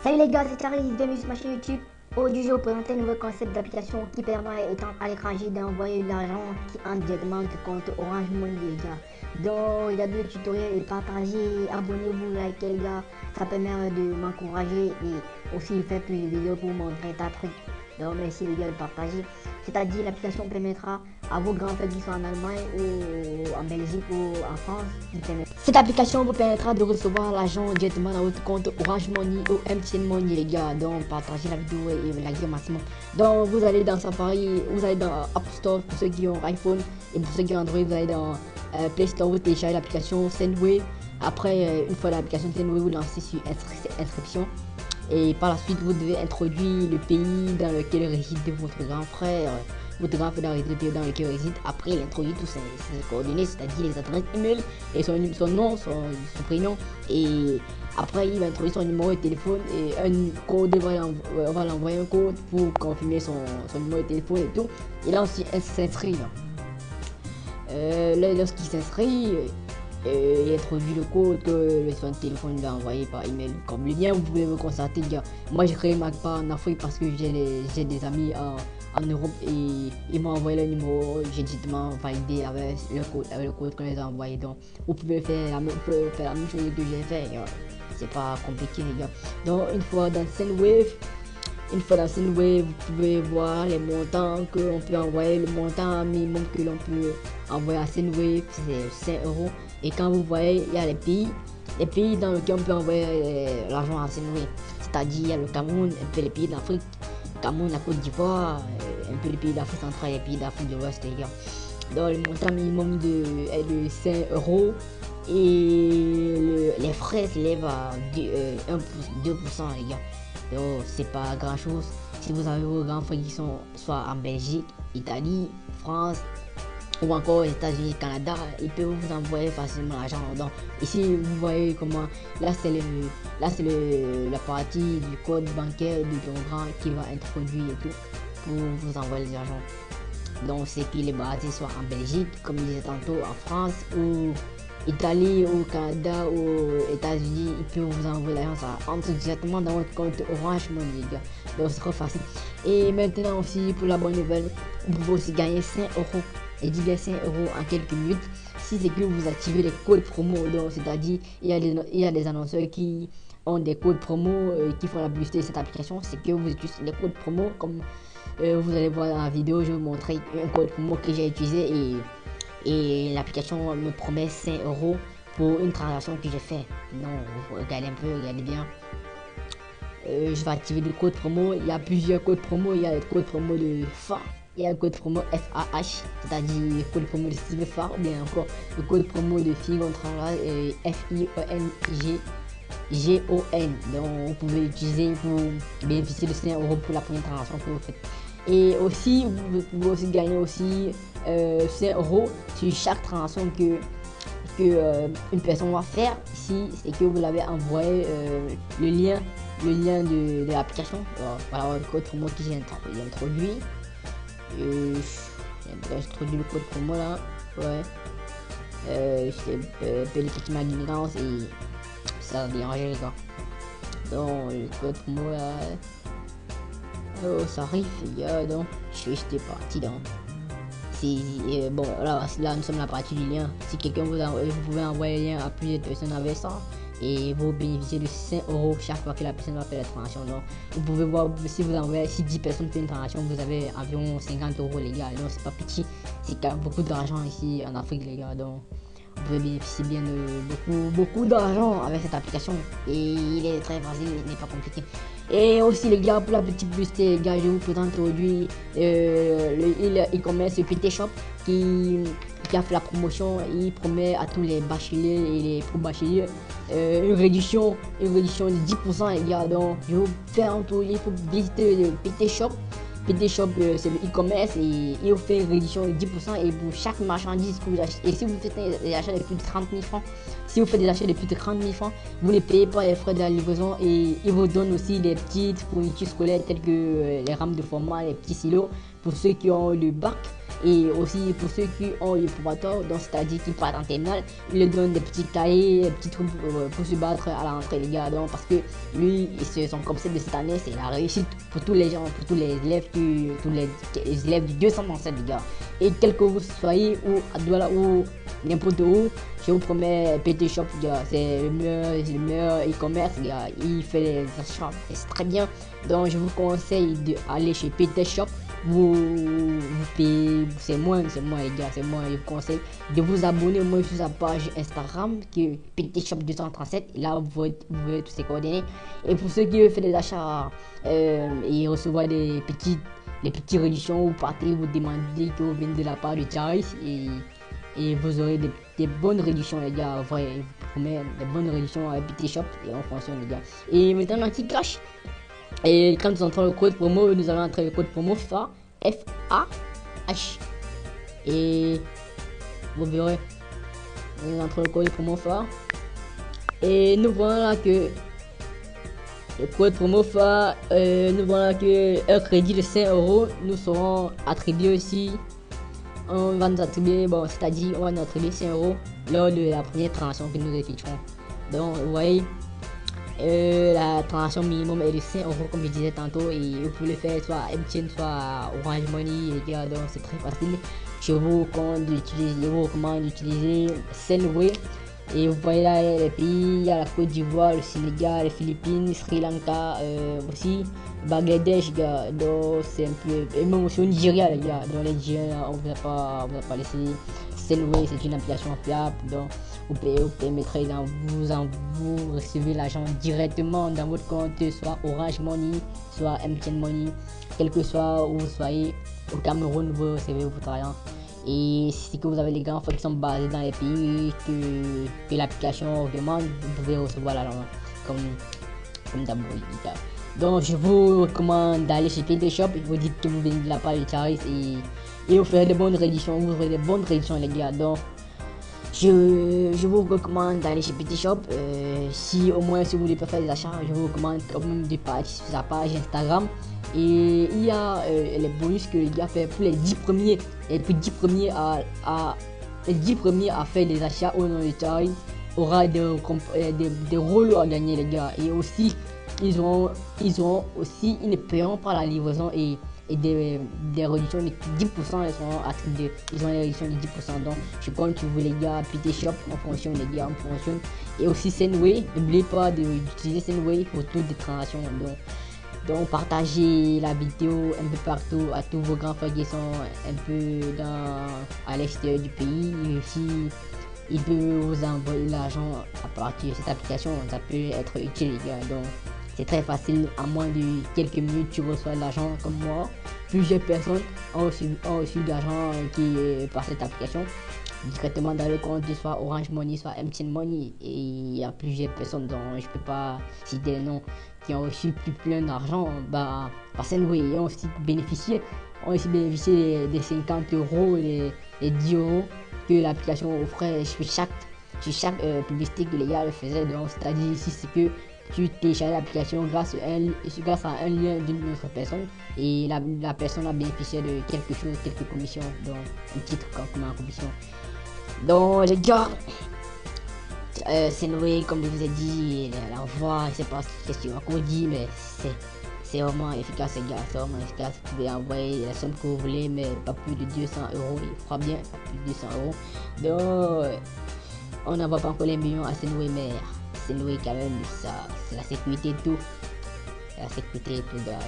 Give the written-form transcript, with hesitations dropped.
Salut les gars, c'est Charlie, bienvenue sur ma chaîne YouTube. Aujourd'hui, je vais vous présenter un nouveau concept d'application qui permet, étant à l'étranger, d'envoyer de l'argent qui entre directement de compte Orange Money, les gars. Donc, regardez le tutoriel et partagez, abonnez-vous, likez les gars. Ça permet de m'encourager et aussi faire plus de vidéos pour vous montrer ta truc. Donc, merci les gars de partager. C'est-à-dire, l'application permettra à vos grands frères qui sont en Allemagne ou en Belgique ou en France. Cette application vous permettra de recevoir l'argent directement dans votre compte Orange Money ou MTN Money, les gars. Donc, partagez la vidéo et likez au maximum. Donc, vous allez dans Safari, vous allez dans App Store pour ceux qui ont iPhone et pour ceux qui ont Android, vous allez dans Play Store, vous téléchargez l'application Sendwave. Après, une fois l'application Sendwave, vous lancez sur inscription. Et par la suite, vous devez introduire le pays dans lequel réside votre grand frère. Votre grand frère dans le pays dans lequel il réside. Après, il introduit toutes ses coordonnées, c'est-à-dire les adresses email et son nom, son prénom. Et après, il va introduire son numéro de téléphone et un code. On va l'envoyer un code pour confirmer son numéro de téléphone et tout. Et là aussi, elle s'inscrit. Lorsqu'il s'inscrit, il introduit le code que son téléphone va envoyer par email. Comme le lien, vous pouvez me constater, gars. Moi, j'ai créé ma part en Afrique parce que j'ai des amis en Europe et ils m'ont envoyé le numéro. J'ai directement validé avec le code qu'on les a envoyé. Donc, vous pouvez faire la même chose que j'ai fait. C'est pas compliqué, les gars. Donc, une fois dans Sendwave, vous pouvez voir les montants qu'on peut envoyer. Le montant minimum que l'on peut envoyer à Sendwave, c'est 5 euros. Et quand vous voyez, il y a les pays dans lesquels on peut envoyer l'argent à Sendwave. C'est-à-dire, il y a le Cameroun, un peu les pays d'Afrique, Cameroun, la Côte d'Ivoire, un peu les pays d'Afrique centrale et les pays d'Afrique de l'Ouest, les gars. Donc, le montant minimum est de 5 euros. Et les frais s'élèvent à 2%, les gars. Donc, c'est pas grand chose. Si vous avez vos grands frères qui sont soit en Belgique, Italie, France ou encore aux États-Unis, Canada, ils peuvent vous envoyer facilement l'argent. Donc, ici, vous voyez comment là c'est la partie du code bancaire de ton grand qui va introduire et tout pour vous envoyer les argent. Donc, c'est qu'il est basé soit en Belgique, comme je disais tantôt, en France ou Italie, au Canada, aux États-Unis, ils peuvent vous envoyer l'argent, ça entre directement dans votre compte Orange Money, les gars. Donc c'est trop facile. Et maintenant aussi, pour la bonne nouvelle, vous pouvez aussi gagner 5 euros. Et dit bien 5 euros en quelques minutes si c'est que vous activez les codes promo. Donc c'est-à-dire, il y a des annonceurs qui ont des codes promo qui font la publicité de cette application. C'est que vous utilisez les codes promo comme vous allez voir dans la vidéo, je vais vous montrer un code promo que j'ai utilisé et l'application me promet 5 euros pour une transaction que j'ai fait. Non, regardez un peu, regardez bien. Je vais activer le code promo. Il y a plusieurs codes promo. Il y a le code promo de FA. Il y a le code promo FAH, c'est-à-dire le code promo de Steve Far, ou bien encore le code promo de Figon Travail, FIENGON. Donc vous pouvez l'utiliser pour bénéficier de 5 euros pour la première transaction que vous faites. Et aussi, vous pouvez aussi gagner aussi 5 euros sur chaque transaction que une personne va faire. Ici, c'est que vous l'avez envoyé le lien de l'application. Voilà le code promo que j'ai introduit. J'ai introduit le code promo là. Ouais. C'est petit magnificence et ça a dérangé les gars. Donc le code promo là. Oh, ça arrive, les gars, donc j'étais parti dans. Bon, là nous sommes à la partie du lien. Si quelqu'un vous pouvez envoyer le lien à plusieurs personnes avec ça et vous bénéficiez de 5 euros chaque fois que la personne va faire la transaction. Donc vous pouvez voir si vous envoyez, si 10 personnes font une transaction, vous avez environ 50 euros, les gars. Donc c'est pas petit, c'est quand même beaucoup d'argent ici en Afrique, les gars. Donc vous pouvez bénéficier bien de beaucoup d'argent avec cette application et il est très facile, il n'est pas compliqué. Et aussi les gars, pour la petite publicité, les gars, je vous présente aujourd'hui le e-commerce PT Shop qui a fait la promotion. Il promet à tous les bacheliers et les pro-bacheliers une réduction de 10%, les gars. Donc je vous fais un tour, il faut visiter le PT Shop. PT Shop, c'est le e-commerce et il vous fait une réduction de 10% et pour chaque marchandise que vous achetez. Et si vous faites des achats de plus de 30 000 francs, vous ne payez pas les frais de la livraison et il vous donne aussi des petites fournitures scolaires telles que les rames de format, les petits silos pour ceux qui ont le bac Et aussi pour ceux qui ont le probatoire, donc c'est-à-dire qui partent en terminale, il leur donne des petits cahiers, des petits trucs pour se battre à la rentrée les gars. Donc parce que lui, son concept de cette année, c'est la réussite pour tous les gens, pour tous les élèves, les élèves du 237 les gars. Et quel que vous soyez, ou à Douala ou n'importe où, je vous promets, PT Shop, c'est le meilleur e-commerce, il fait les achats, c'est très bien. Donc je vous conseille d'aller chez PT Shop. Vous payez, c'est moins les gars, c'est moins. Je vous conseille de vous abonner au moins sur sa page Instagram qui est PT Shop 237. Et là, vous verrez tous ses coordonnées. Et pour ceux qui veulent faire des achats et recevoir les petites réductions, vous partez, vous demandez que vous venez de la part de Charis et vous aurez des bonnes réductions les gars. Vrai, je vous promets des bonnes réductions à PT Shop et on fonctionne les gars. Et maintenant, un petit clash. Et quand nous entrons le code promo, nous allons entrer le code promo FAH. F-A-H. Et vous verrez, nous entrons le code promo FAH. Et nous voilà que le code promo FAH, nous voilà que un crédit de 5 € nous seront attribués aussi. On va nous attribuer, bon, c'est-à-dire on va nous attribuer 5 € lors de la première transaction que nous effectuerons. Donc, vous voyez. La transaction minimum est de 5 € comme je disais tantôt et vous pouvez le faire soit à MTN soit Orange Money les gars, donc c'est très facile. Je vous recommande d'utiliser Sendway et vous voyez là les pays, il y a la Côte d'Ivoire, le Sénégal, les Philippines, Sri Lanka, aussi Bangladesh gars, donc c'est un peu, et même aussi au Nigeria les gars, dans les Nigériens on vous a pas laissé. Sendway c'est une application fiable, donc vous permettrez vous recevez l'argent directement dans votre compte, soit Orange Money, soit MTN Money, quel que soit où vous soyez au Cameroun, vous recevez votre argent. Et si que vous avez les grands fonds qui sont basés dans les pays que l'application demande, vous pouvez recevoir l'argent comme d'abord. Donc je vous recommande d'aller chez PT Shop, vous dites que vous venez de la part de Charis et vous ferez de bonnes réductions, les gars. Donc je vous recommande d'aller chez PT Shop. Si vous voulez pas faire des achats, je vous recommande quand même de partir sur sa page Instagram. Et il y a les bonus que le gars fait pour les 10 premiers. Et puis 10 premiers à faire des achats au nom de Charis aura des rôles à gagner les gars. Et aussi ils auront aussi une payant par la livraison et des réductions de 10%, elles seront attribuées. Ils ont des réductions de 10%. Donc je compte sur vous les gars, PT Shop en fonction les gars, en fonction. Et aussi Sendway, n'oubliez pas d'utiliser Sendway pour toutes les transactions. Donc partagez la vidéo un peu partout à tous vos grands frères qui sont un peu à l'extérieur du pays. Et aussi ils peuvent vous envoyer l'argent à partir de cette application, ça peut être utile les gars. Donc c'est très facile, en moins de quelques minutes tu reçois de l'argent comme moi. Plusieurs personnes ont reçu de l'argent qui est par cette application directement dans le compte, soit Orange Money, soit MTN Money. Et il y a plusieurs personnes dont je peux pas citer les noms qui ont reçu plein d'argent par Sendway et ont aussi bénéficié des 50 €, les 10 € que l'application offrait sur chaque publicité que les gars le faisaient. Donc c'est-à-dire ici c'est que tu télécharges l'application grâce à un lien d'une autre personne et la personne a bénéficié de quelque chose, quelques commissions, donc un titre comme en commission. Donc les gars, Sendway comme je vous ai dit, la voix, je sais pas ce que je dit, mais c'est vraiment efficace les gars, c'est vraiment efficace. Vous pouvez envoyer la somme que vous voulez, mais pas plus de 200 €, il fera bien, pas plus de 200 €. Donc on n'envoie pas encore les millions à Sendway, mais Sendway quand même, c'est la sécurité et tout. La sécurité et tout, gars.